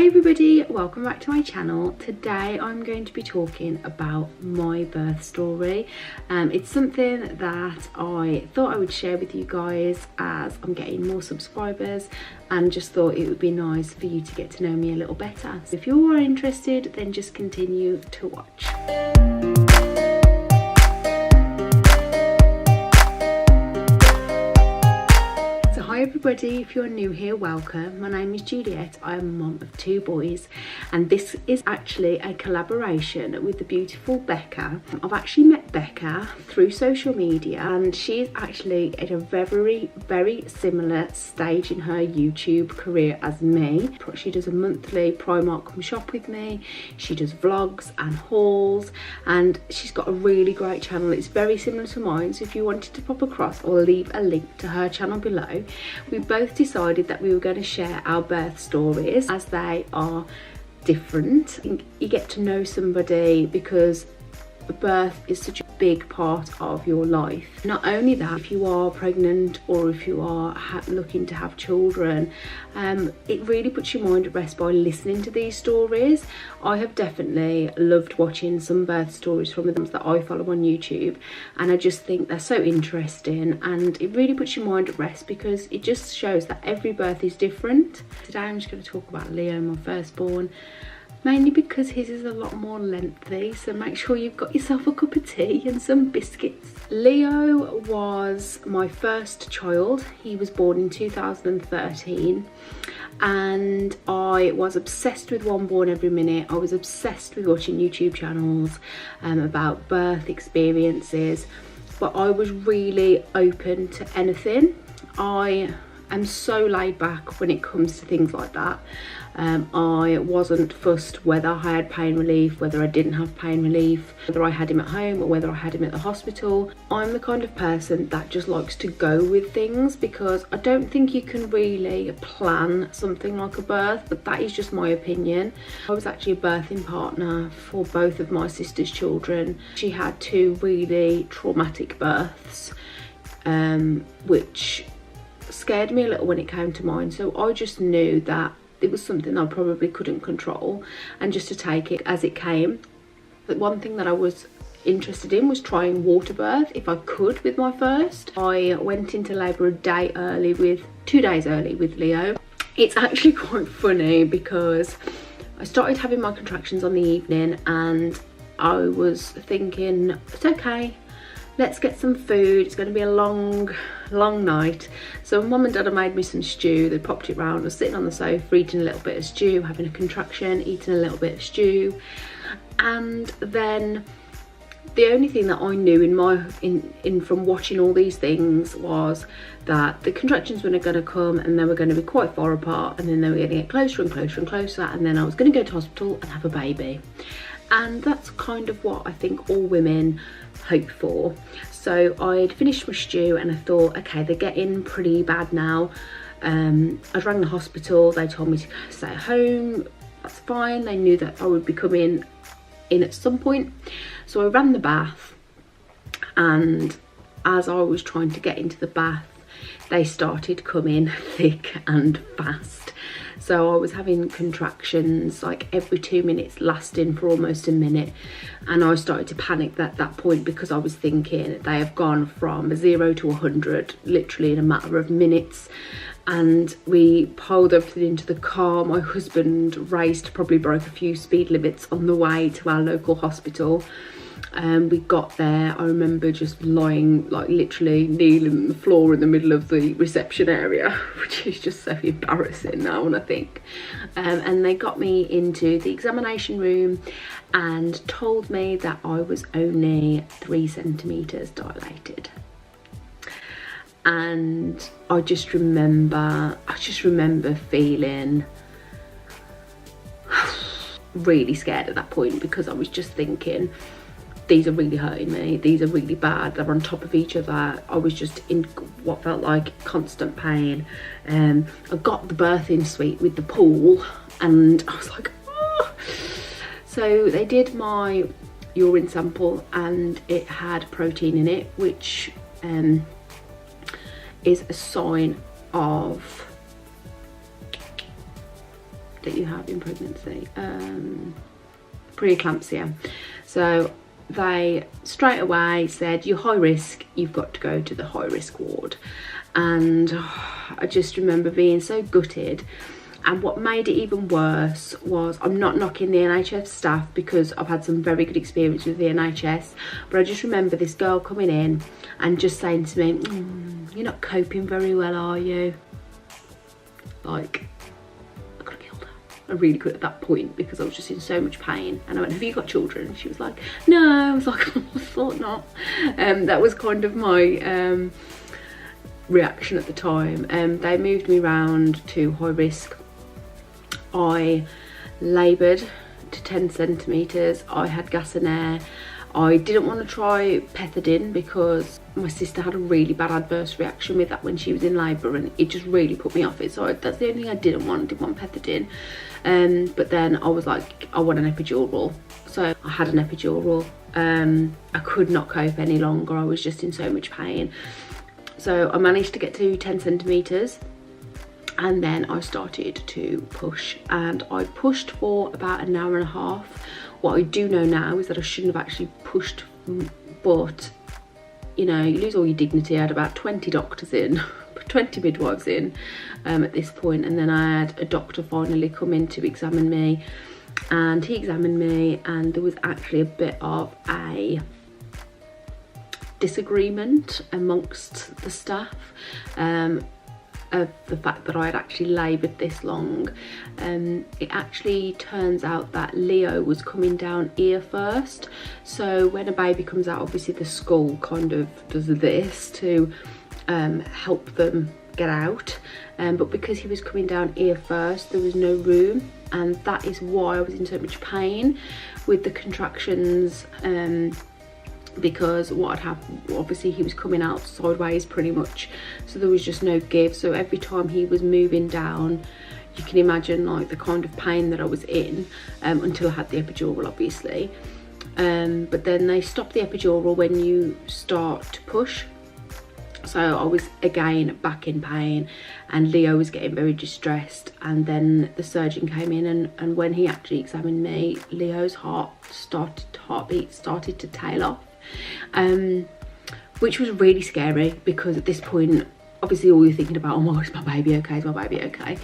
Hi everybody, welcome back to my channel. Today I'm going to be talking about my birth story. It's something that I thought I would share with you guys as I'm getting more subscribers and just thought it would be nice for you to get to know me a little better. So if you are interested, then just continue to watch. Hi everybody, if you're new here, welcome. My name is Juliette. I am a mum of 2 boys and this is actually a collaboration with the beautiful Becca. I've actually met Becca through social media and she's actually at a very similar stage in her YouTube career as me. She does a monthly Primark come shop with me. She does vlogs and hauls and she's got a really great channel. It's very similar to mine, so if you wanted to pop across, I'll leave a link to her channel below. We both decided that we were going to share our birth stories as they are different. I think you get to know somebody because birth is such a big part of your life. Not only that, if you are pregnant or if you are looking to have children, it really puts your mind at rest by listening to these stories. I have definitely loved watching some birth stories from the ones that I follow on YouTube, and I just think they're so interesting and it really puts your mind at rest because it just shows that every birth is different. Today I'm just going to talk about Leo, my firstborn, mainly because his is a lot more lengthy, so make sure you've got yourself a cup of tea and some biscuits. Leo was my first child. He was born in 2013 and I was obsessed with One Born Every Minute. I was obsessed with watching YouTube channels about birth experiences, but I was really open to anything. I am so laid back when it comes to things like that. I wasn't fussed whether I had pain relief, whether I didn't have pain relief, whether I had him at home or whether I had him at the hospital. I'm the kind of person that just likes to go with things because I don't think you can really plan something like a birth, but that is just my opinion. I was actually a birthing partner for both of my sister's children. She had 2 really traumatic births, which scared me a little when it came to mine, so I just knew that it was something I probably couldn't control and just to take it as it came. But one thing that I was interested in was trying water birth if I could with my first. I went into labour 2 days early with Leo. It's actually quite funny because I started having my contractions on the evening and I was thinking, it's okay, let's get some food, it's going to be a long night. So mum and dad had made me some stew. They popped it round. I was sitting on the sofa eating a little bit of stew, having a contraction, eating a little bit of stew, and then the only thing that I knew from watching all these things was that the contractions were going to come and they were going to be quite far apart, and then they were going to get closer and closer and closer, and then I was going to go to hospital and have a baby. And that's kind of what I think all women hope for. So I'd finished my stew and I thought, okay, they're getting pretty bad now. I rang the hospital, they told me to stay at home, that's fine. They knew that I would be coming in at some point. So I ran the bath, and as I was trying to get into the bath, they started coming thick and fast. So I was having contractions like every 2 minutes, lasting for almost a minute, and I started to panic at that point because I was thinking they have gone from 0 to 100 literally in a matter of minutes. And we piled everything into the car. My husband raced, probably broke a few speed limits on the way to our local hospital. We got there, I remember just lying, like literally kneeling on the floor in the middle of the reception area, which is just so embarrassing now when I think. And they got me into the examination room and told me that I was only 3 centimetres dilated. And I just remember feeling really scared at that point because I was just thinking, these are really hurting me, these are really bad, they're on top of each other. I was just in what felt like constant pain. I got the birthing suite with the pool and I was like, oh. So they did my urine sample and it had protein in it, which is a sign of that you have in pregnancy, preeclampsia. So they straight away said, you're high risk, you've got to go to the high risk ward. And I just remember being so gutted. And what made it even worse was, I'm not knocking the NHS staff because I've had some very good experience with the NHS, but I just remember this girl coming in and just saying to me, you're not coping very well, are you? Like, I could have killed her. I really could at that point, because I was just in so much pain. And I went, have you got children? And she was like, no. I was like, I thought not. That was kind of my reaction at the time. They moved me round to high risk. I laboured to 10 centimetres. I had gas and air. I didn't want to try pethidine because my sister had a really bad adverse reaction with that when she was in labour, and it just really put me off it. So that's the only thing I didn't want pethidine. But then I was like, I want an epidural. So I had an epidural. I could not cope any longer. I was just in so much pain. So I managed to get to 10 centimetres. And then I started to push, and I pushed for about an hour and a half. What I do know now is that I shouldn't have actually pushed, but you know, you lose all your dignity. I had about 20 doctors in, 20 midwives in at this point, and then I had a doctor finally come in to examine me, and he examined me, and there was actually a bit of a disagreement amongst the staff of the fact that I had actually laboured this long. It actually turns out that Leo was coming down ear first. So when a baby comes out, obviously the skull kind of does this to help them get out. But because he was coming down ear first, there was no room. And that is why I was in so much pain with the contractions. Because what had happened, obviously he was coming out sideways pretty much, so there was just no give. So every time he was moving down, you can imagine like the kind of pain that I was in, until I had the epidural obviously. But then they stop the epidural when you start to push. So I was again back in pain, and Leo was getting very distressed. And then the surgeon came in, and when he actually examined me, Leo's heartbeat started to tail off. Which was really scary, because at this point obviously all you're thinking about, oh my god, is my baby okay, is my baby okay?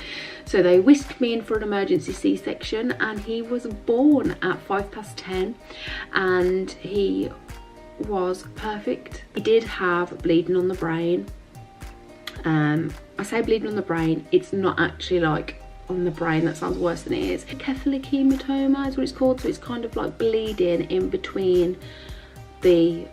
So they whisked me in for an emergency C-section, and he was born at 10:05, and he was perfect. He did have bleeding on the brain. I say bleeding on the brain, it's not actually like on the brain, that sounds worse than it is. Cephalic hematoma is what it's called, so it's kind of like bleeding in between your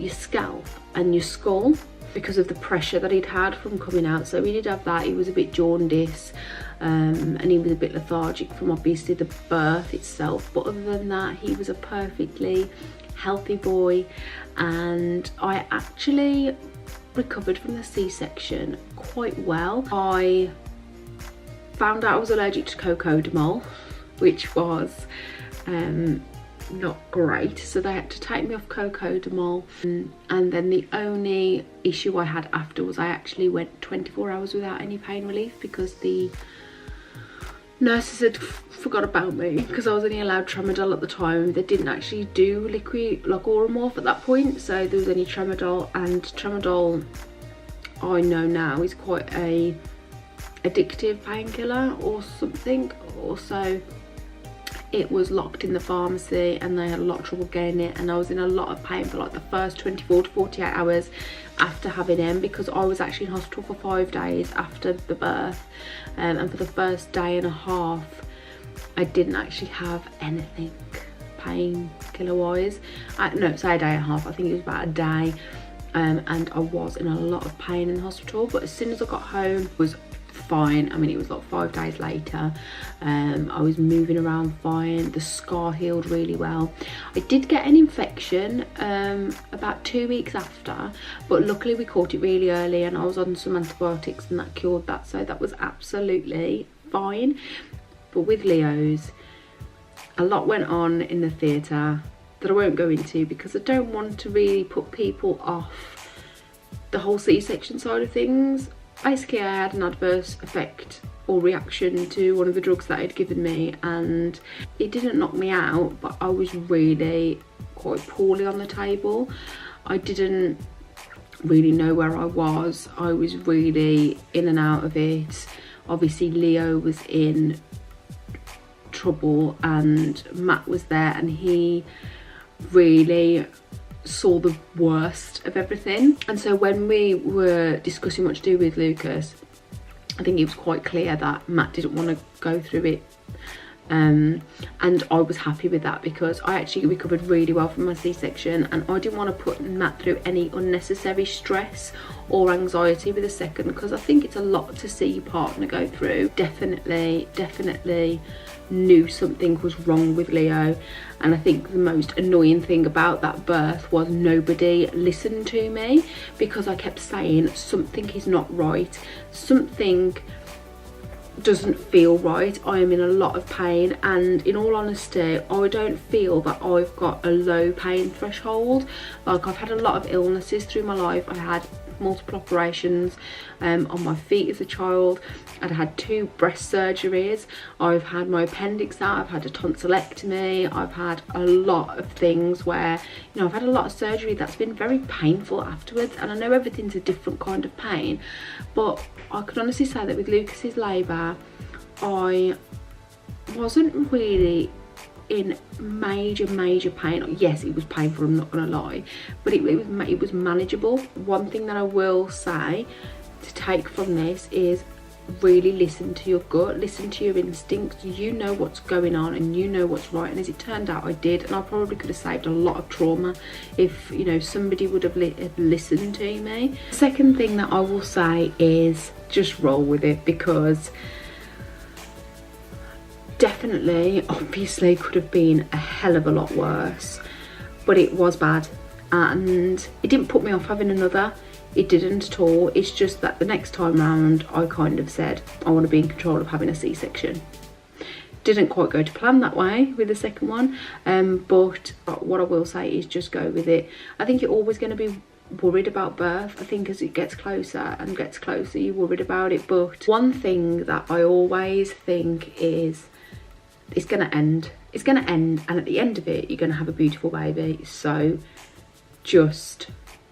scalp and your skull because of the pressure that he'd had from coming out. So he did have that. He was a bit jaundiced, and he was a bit lethargic from obviously the birth itself, but other than that he was a perfectly healthy boy. And I actually recovered from the C-section quite well. I found out I was allergic to cocodamol, which was not great, so they had to take me off cocodamol. And then the only issue I had after was I actually went 24 hours without any pain relief, because the nurses had forgot about me, because I was only allowed tramadol at the time. They didn't actually do liquid like Oromorph at that point, so there was only tramadol. And tramadol, I know now, is quite a addictive painkiller or something. Also, it was locked in the pharmacy and they had a lot of trouble getting it, and I was in a lot of pain for like the first 24 to 48 hours after having him, because I was actually in hospital for 5 days after the birth, and for the first day and a half I didn't actually have anything painkiller wise. No, say a day and a half, I think it was about a day, and I was in a lot of pain in the hospital. But as soon as I got home, it was fine. I mean, it was like 5 days later. I was moving around fine. The scar healed really well. I did get an infection about 2 weeks after, but luckily we caught it really early, and I was on some antibiotics and that cured that, so that was absolutely fine. But with Leo's, a lot went on in the theatre that I won't go into, because I don't want to really put people off the whole C-section side of things. Basically, I had an adverse effect or reaction to one of the drugs that he'd given me, and it didn't knock me out, but I was really quite poorly on the table. I didn't really know where I was. I was really in and out of it. Obviously Leo was in trouble and Matt was there, and he really saw the worst of everything. And so when we were discussing what to do with Lucas, I think it was quite clear that Matt didn't want to go through it, and I was happy with that because I actually recovered really well from my C-section, and I didn't want to put Matt through any unnecessary stress or anxiety with a second, because I think it's a lot to see your partner go through. Definitely knew something was wrong with Leo, and I think the most annoying thing about that birth was nobody listened to me, because I kept saying something is not right, something doesn't feel right, I am in a lot of pain, and in all honesty I don't feel that I've got a low pain threshold. Like, I've had a lot of illnesses through my life. I had multiple operations on my feet as a child. I'd had 2 breast surgeries. I've had my appendix out. I've had a tonsillectomy. I've had a lot of things where, you know, I've had a lot of surgery that's been very painful afterwards, and I know everything's a different kind of pain, but I could honestly say that with Lucas's labour, I wasn't really in major pain. Yes, it was painful, I'm not gonna lie, but it was manageable. One thing that I will say to take from this is really listen to your gut, listen to your instincts. You know what's going on and you know what's right, and as it turned out I did, and I probably could have saved a lot of trauma if, you know, somebody would have listened to me. Second thing that I will say is just roll with it, because definitely, obviously, could have been a hell of a lot worse, but it was bad, and it didn't put me off having another. It didn't at all. It's just that the next time round I kind of said I want to be in control of having a C-section. Didn't quite go to plan that way with the second one, but what I will say is just go with it. I think you're always going to be worried about birth. I think as it gets closer and gets closer, you're worried about it, but one thing that I always think is it's going to end. It's going to end, and at the end of it you're going to have a beautiful baby, so just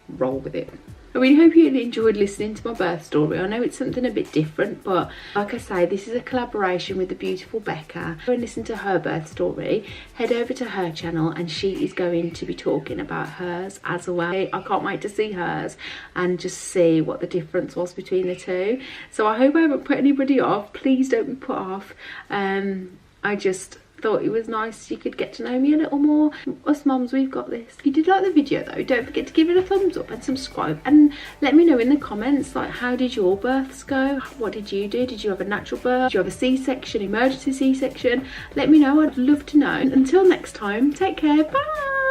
roll with it. I really hope you enjoyed listening to my birth story. I know it's something a bit different, but like I say, this is a collaboration with the beautiful Becca. Go and listen to her birth story. Head over to her channel and she is going to be talking about hers as well. I can't wait to see hers and just see what the difference was between the two. So I hope I haven't put anybody off. Please don't be put off. I just thought it was nice you could get to know me a little more. Us mums, we've got this. If you did like the video though, don't forget to give it a thumbs up and subscribe, and let me know in the comments, like, how did your births go? What did you do? Did you have a natural birth? Did you have a C-section, emergency C-section? Let me know, I'd love to know. Until next time, take care, bye.